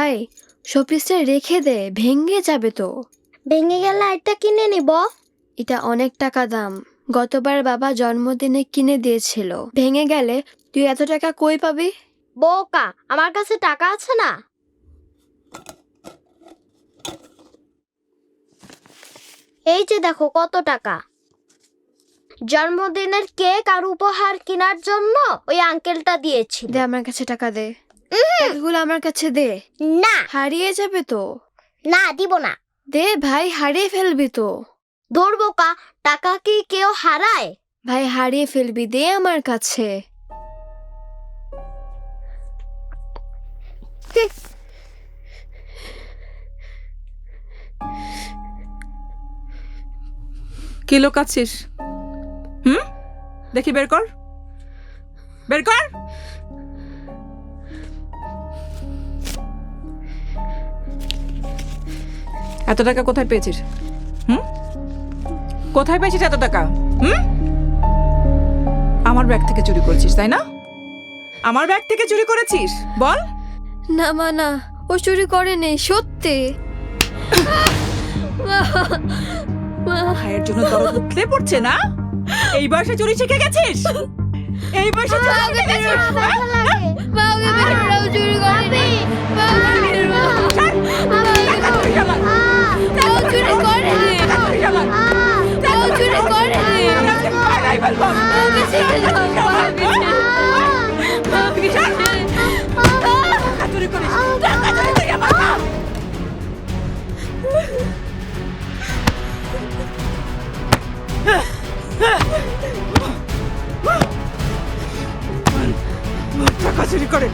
ভাই শোপিসটা রেখে দে, ভেঙে যাবে তো। ভেঙে গেলে এটা কিনে নিব। এটা অনেক টাকা দাম, গতবার বাবা জন্মদিনে কিনে দিয়েছিল। ভেঙে গেলে তুই এত টাকা কই পাবি? বোকা, আমার কাছে টাকা আছে না। এই যে দেখো কত টাকা। জন্মদিনের কেক আর উপহার কেনার জন্য ওই আঙ্কেলটা দিয়েছিল। দে আমার কাছে টাকা দে। টাকাগুলো আমার কাছে দে, না হারিয়ে যাবে তো। না, দিব না। দে ভাই, হারিয়ে ফেলবি তো। ধর বোকা, টাকা কি কেউ হারায়? ভাই হারিয়ে ফেলবি, দে আমার কাছে। কি লোকাচ্ছিস? দেখি বের কর, বের কর। এত টাকা কোথায় পেয়েছিস? কোথায় পেয়েছিস এত টাকা? আমার ব্যাগ থেকে চুরি করেছিস তাই না? আমার ব্যাগ থেকে চুরি করেছিস, বল। না মা না, ও চুরি করেনি, সত্যি। ভাইয়ের জন্য দরদ উঠলে পড়ছে না? এই বয়সে চুরি শিখে গেছিস? এই বয়সে চুরি শিখে গেছিস? মা ওকে বের করো, ও চুরি করেনি। মা ওকে বের করো। টাকা চুরি আমার। ও চুরি করেনি। ও চুরি করেনি। আজকে পাড়ায় বলবো। ওকে ছেড়ে দাও, মা ওকে ছেড়ে দাও। বিশাল। টাকা চুরি করিস, টাকা চুরি করি আমার নাম। টাকা চুরি করে